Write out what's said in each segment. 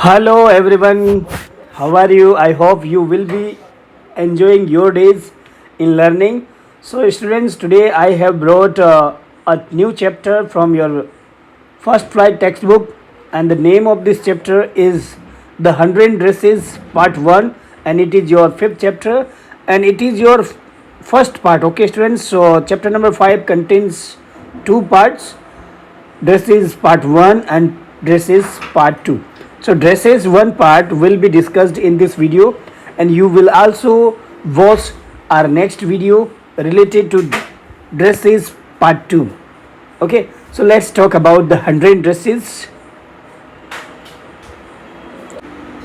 Hello everyone, how are you? I hope you will be enjoying your days in learning. So, students, today I have brought a new chapter from your first flight textbook, and the name of this chapter is The 100 Dresses Part 1, and it is your fifth chapter and it is your first part. Okay, students, so chapter number 5 contains two parts, dresses part 1 and dresses part 2. So dresses 1 part will be discussed in this video, and you will also watch our next video related to dresses part 2. Okay, so let's talk about the 100 dresses.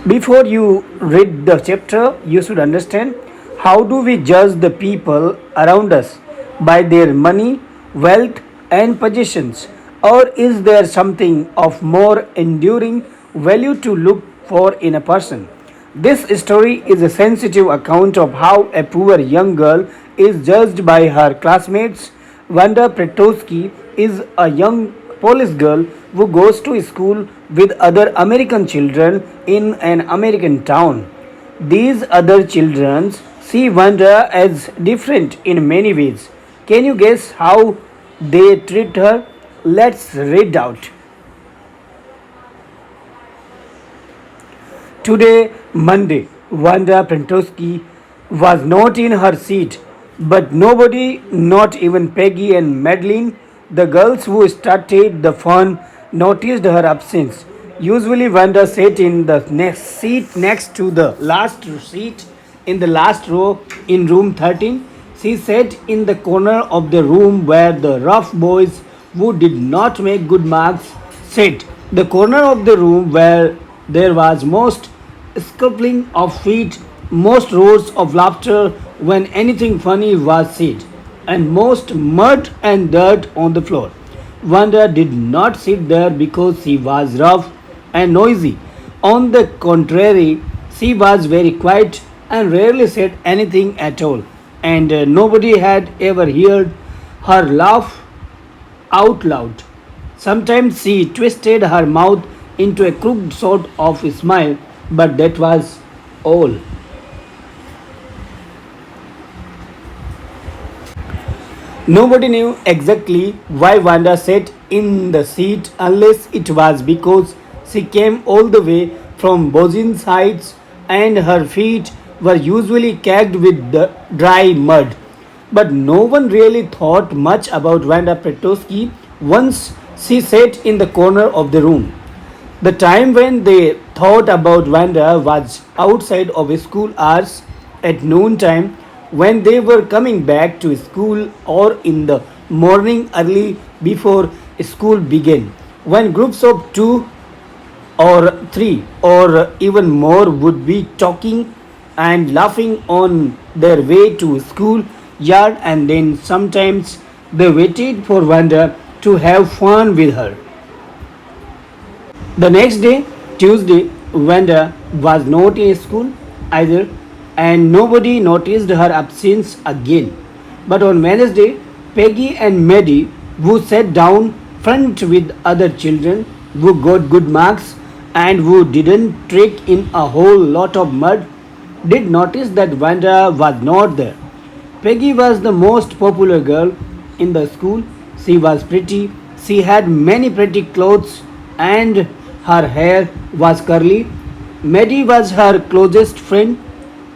Before you read the chapter, you should understand, how do we judge the people around us? By their money, wealth and possessions, or is there something of more enduring value to look for in a person? This story is a sensitive account of how a poor young girl is judged by her classmates. Wanda Pretowski is a young Polish girl who goes to school with other American children in an American town. These other children see Wanda as different in many ways. Can you guess how they treat her? Let's read out. Today, Monday, Wanda Prentowski was not in her seat, but nobody, not even Peggy and Madeline, the girls who started the fun, noticed her absence. Usually, Wanda sat in the next seat next to the last seat in the last row in room 13. She sat in the corner of the room where the rough boys who did not make good marks sat. The corner of the room where there was most scuffling of feet, most roars of laughter when anything funny was said, and most mud and dirt on the floor. Wanda did not sit there because she was rough and noisy. On the contrary, she was very quiet and rarely said anything at all, and nobody had ever heard her laugh out loud. Sometimes she twisted her mouth into a crooked sort of smile, but that was all. Nobody knew exactly why Wanda sat in the seat unless it was because she came all the way from Bozin's Heights and her feet were usually caked with the dry mud. But no one really thought much about Wanda Petosky once she sat in the corner of the room. The time when they thought about Wanda was outside of school hours at noon time, when they were coming back to school, or in the morning early before school began, when groups of two or three or even more would be talking and laughing on their way to school yard, and then sometimes they waited for Wanda to have fun with her. The next day, Tuesday, Wanda was not in school either, and nobody noticed her absence again. But on Wednesday, Peggy and Maddie, who sat down front with other children who got good marks and who didn't trick in a whole lot of mud, did notice that Wanda was not there. Peggy was the most popular girl in the school. She was pretty, she had many pretty clothes, and her hair was curly. Maddie was her closest friend.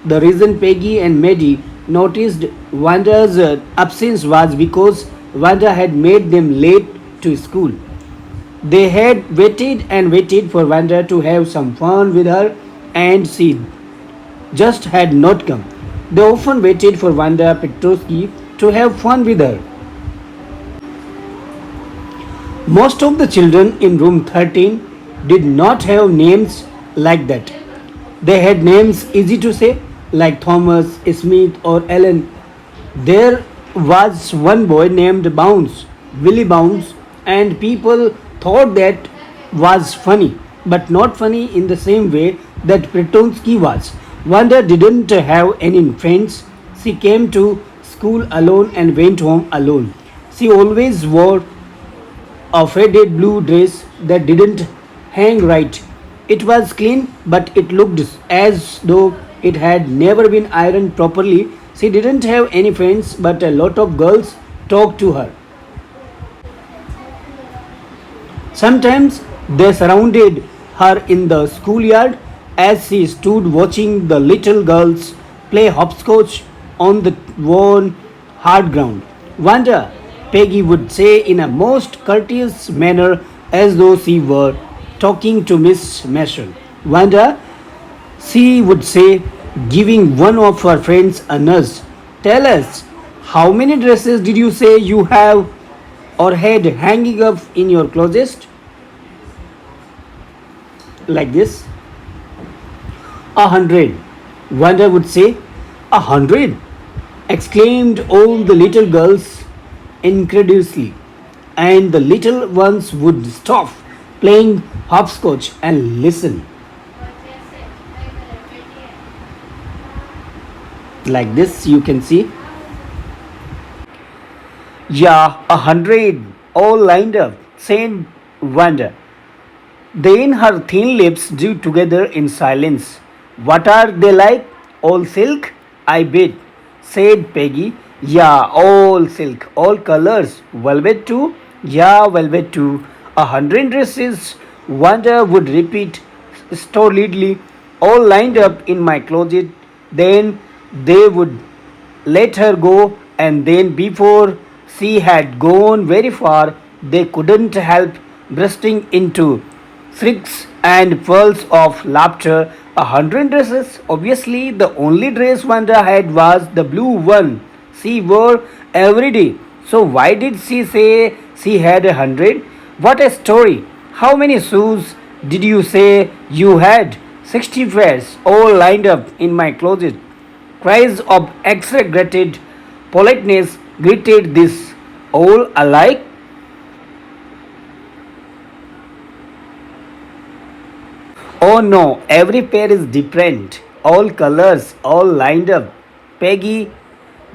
The reason Peggy and Maddie noticed Wanda's absence was because Wanda had made them late to school. They had waited and waited for Wanda to have some fun with her, and she just had not come. They often waited for Wanda Petrovsky to have fun with her. Most of the children in room 13 did not have names like that. They had names easy to say, like Thomas, Smith, or Ellen. There was one boy named Bounce, Willie Bounce, and people thought that was funny, but not funny in the same way that Pretonsky was. Wanda didn't have any friends. She came to school alone and went home alone. She always wore a faded blue dress that didn't hang right, It was clean, but it looked as though it had never been ironed properly. She didn't have any friends, but a lot of girls talked to her. Sometimes they surrounded her in the schoolyard as she stood watching the little girls play hopscotch on the worn hard ground. Wanda, Peggy would say in a most courteous manner as though she were talking to Miss Marshall. Wanda, she would say, giving one of her friends a nudge, tell us, how many dresses did you say you have or had hanging up in your closet? Like this. 100. Wanda would say, 100! Exclaimed all the little girls incredulously, and the little ones would stop playing hopscotch and listen. Like this, you can see. Yeah, 100, all lined up, said Wanda. Then her thin lips drew together in silence. What are they like? All silk? I bet, said Peggy. Yeah, all silk, all colors. Velvet too? Yeah, velvet too. 100 dresses, Wanda would repeat stolidly, all lined up in my closet. Then they would let her go, and then before she had gone very far, they couldn't help bursting into shrieks and pearls of laughter. 100 dresses. Obviously, the only dress Wanda had was the blue one she wore every day. So, why did she say she had 100? What a story! How many shoes did you say you had? 60 pairs, all lined up in my closet. Cries of exaggerated politeness greeted this. All alike? Oh no, every pair is different. All colors, all lined up. Peggy,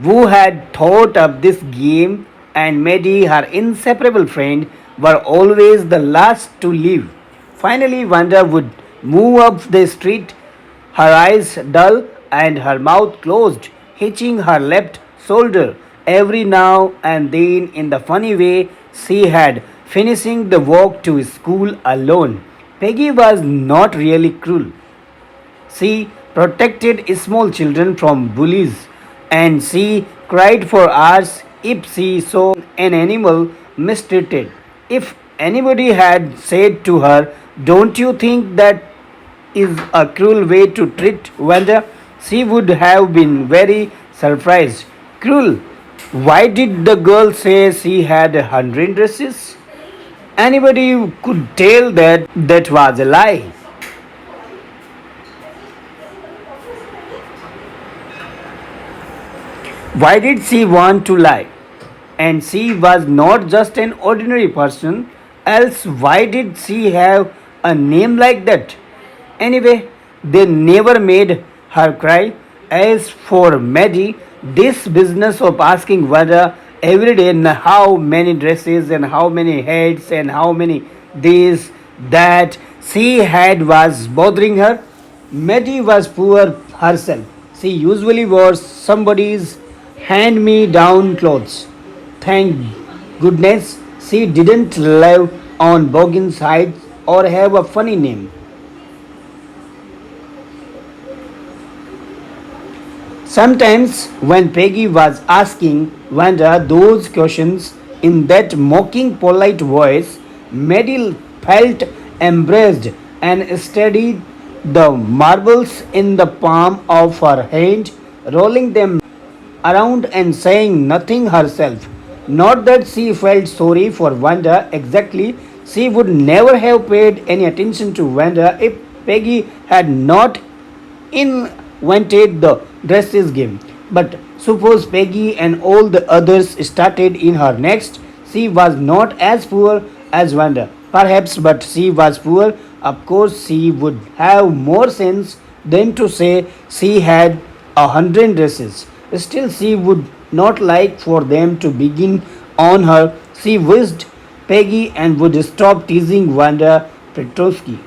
who had thought up this game, and Maddie, her inseparable friend, were always the last to leave. Finally, Wanda would move up the street, her eyes dull and her mouth closed, hitching her left shoulder every now and then in the funny way she had, finishing the walk to school alone. Peggy was not really cruel. She protected small children from bullies, and she cried for hours if she saw an animal mistreated. If anybody had said to her, don't you think that is a cruel way to treat Wanda? She would have been very surprised. Cruel? Why did the girl say she had 100 dresses? Anybody could tell that that was a lie. Why did she want to lie? And she was not just an ordinary person, else, why did she have a name like that? Anyway, they never made her cry. As for Maddie, this business of asking whether every day and how many dresses and how many heads and how many this that she had was bothering her. Maddie was poor herself. She usually wore somebody's hand me down clothes. Thank goodness she didn't live on Boggin's Heights or have a funny name. Sometimes, when Peggy was asking Wanda those questions in that mocking, polite voice, Maddie felt embraced and steadied the marbles in the palm of her hand, rolling them around and saying nothing herself. Not that she felt sorry for Wanda exactly, she would never have paid any attention to Wanda if Peggy had not invented the dresses game. But suppose Peggy and all the others started in her next, she was not as poor as Wanda, perhaps, but she was poor. Of course, she would have more sense than to say she had 100 dresses. Still, she would not like for them to begin on her. She wished Peggy and would stop teasing Wanda Petrovsky.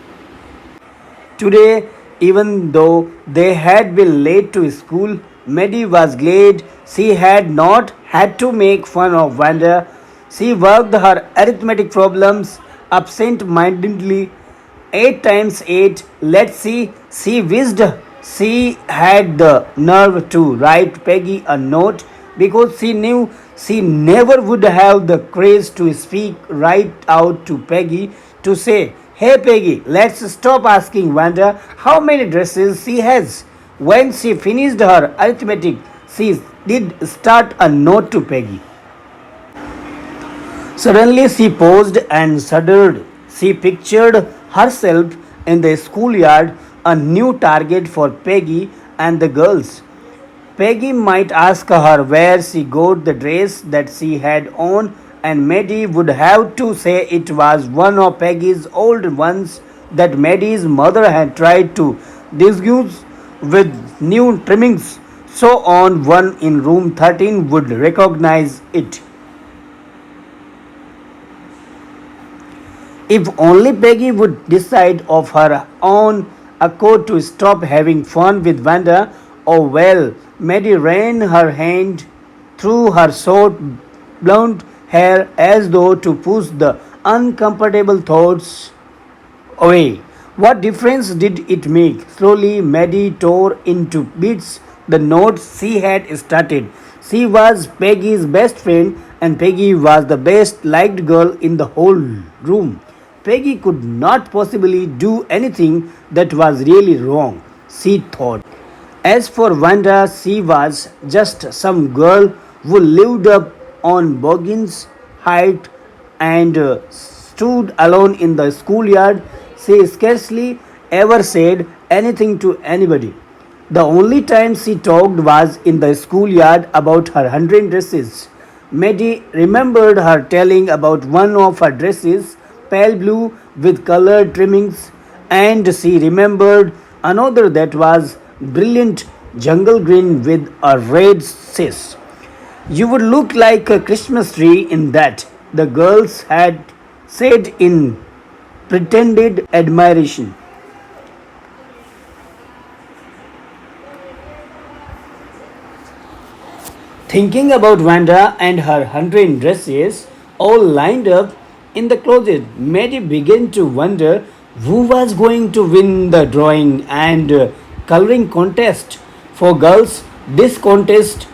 Today, even though they had been late to school, Maddie was glad she had not had to make fun of Wanda. She worked her arithmetic problems absent mindedly 8 times 8. Let's see. She wished she had the nerve to write Peggy a note because she knew she never would have the courage to speak right out to Peggy to say, "Hey Peggy, let's stop asking Wanda how many dresses she has." When she finished her arithmetic, she did start a note to Peggy. Suddenly she paused and shuddered. She pictured herself in the schoolyard, a new target for Peggy and the girls. Peggy might ask her where she got the dress that she had on, and Maddie would have to say it was one of Peggy's old ones that Maddie's mother had tried to disguise with new trimmings. So on one in room 13 would recognize it. If only Peggy would decide of her own accord to stop having fun with Wanda. Oh well, Maddie ran her hand through her short blonde hair as though to push the uncomfortable thoughts away. What difference did it make? Slowly, Maddie tore into bits the notes she had started. She was Peggy's best friend, and Peggy was the best liked girl in the whole room. Peggy could not possibly do anything that was really wrong, she thought. As for Wanda, she was just some girl who lived up on Boggin's height and stood alone in the schoolyard. She scarcely ever said anything to anybody. The only time she talked was in the schoolyard about her 100 dresses. Maddie remembered her telling about one of her dresses, pale blue with colored trimmings, and she remembered another that was brilliant jungle green with a red sash. "You would look like a Christmas tree in that," the girls had said in pretended admiration. Thinking about Wanda and her 100 dresses all lined up in the closet, Mary began to wonder who was going to win the drawing and coloring contest. For girls, this contest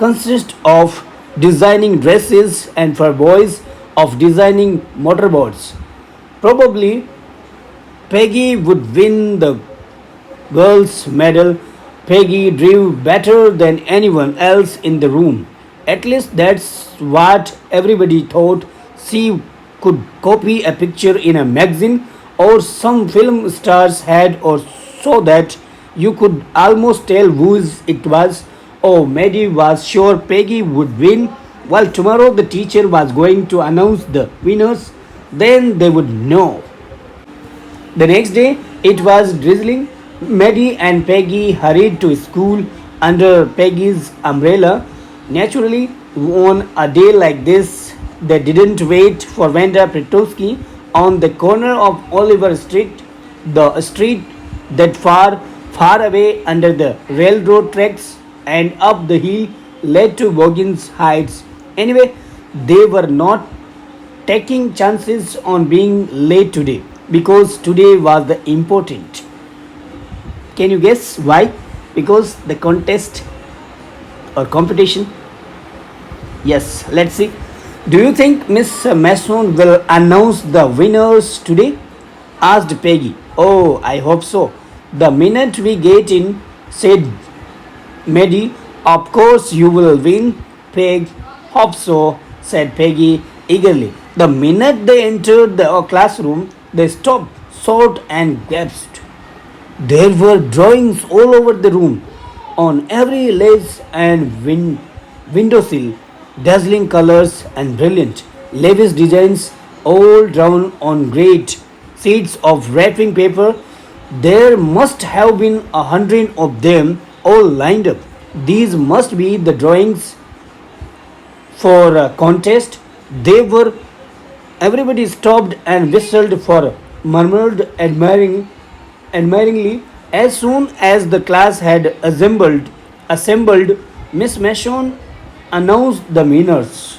consists of designing dresses, and for boys, of designing motorboats. Probably Peggy would win the girls' medal. Peggy drew better than anyone else in the room. At least that's what everybody thought. She could copy a picture in a magazine or some film stars had, or so that you could almost tell whose it was. Oh, Maddie was sure Peggy would win. While tomorrow the teacher was going to announce the winners, then they would know. The next day, it was drizzling. Maddie and Peggy hurried to school under Peggy's umbrella. Naturally, on a day like this, they didn't wait for Vanda Petrovsky on the corner of Oliver Street, the street that far away under the railroad tracks and up the hill led to Boggins Heights. Anyway, they were not taking chances on being late today because today was the important. Can you guess why? Because the contest or competition. Yes, let's see. Do you think Miss Mason will announce the winners today? Asked Peggy. Oh, I hope so. The minute we get in, said Maddie. Of course you will win, Peg. Hope so, said Peggy eagerly. The minute they entered the classroom, they stopped short and gasped. There were drawings all over the room, on every ledge and windowsill, dazzling colors and brilliant, lavish designs, all drawn on great sheets of wrapping paper. There must have been 100 of them all lined up. These must be the drawings for a contest. They were. Everybody stopped and whistled for murmured admiring. admiringly. As soon as the class had assembled, Miss Mashon announced the winners.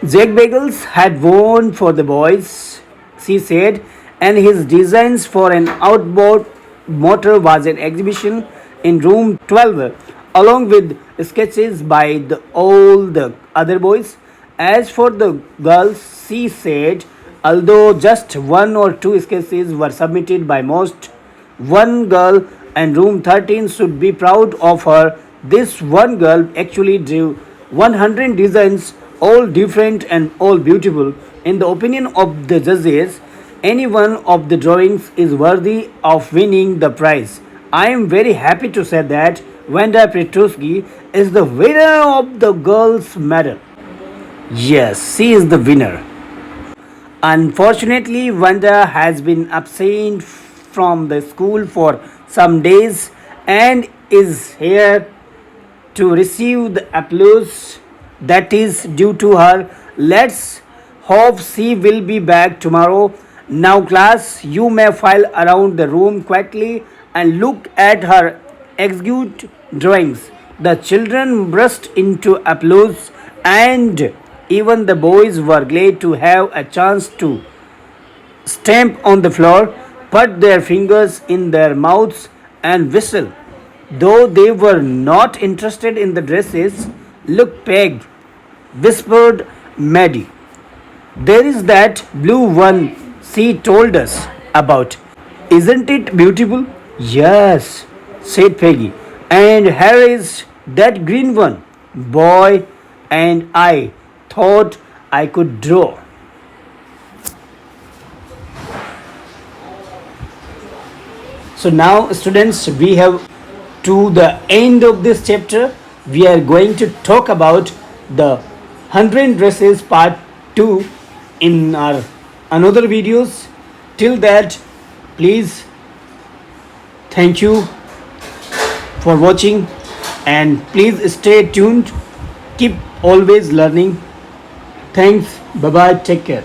Jack Bagels had won for the boys, she said, and his designs for an outboard motor was an exhibition in room 12, along with sketches by all the other boys. As for the girls, she said, although just one or two sketches were submitted by most, one girl and room 13 should be proud of her. This one girl actually drew 100 designs, all different and all beautiful. In the opinion of the judges, any one of the drawings is worthy of winning the prize. I am very happy to say that Wanda Petrosky is the winner of the girls' medal. Yes, she is the winner. Unfortunately, Wanda has been absent from the school for some days and is here to receive the applause that is due to her. Let's hope she will be back tomorrow. Now, class, you may file around the room quietly and look at her execute drawings. The children burst into applause, and even the boys were glad to have a chance to stamp on the floor, put their fingers in their mouths, and whistle. Though they were not interested in the dresses, look, Peg, whispered Maddie. There is that blue one she told us about. Isn't it beautiful? Yes, said Peggy. And here is that green one. Boy, and I thought I could draw. So now, students, we have to the end of this chapter. We are going to talk about the 100 dresses part 2 in our another videos. Till that, please, thank you for watching, and please stay tuned. Keep always learning. Thanks. Bye bye. Take care.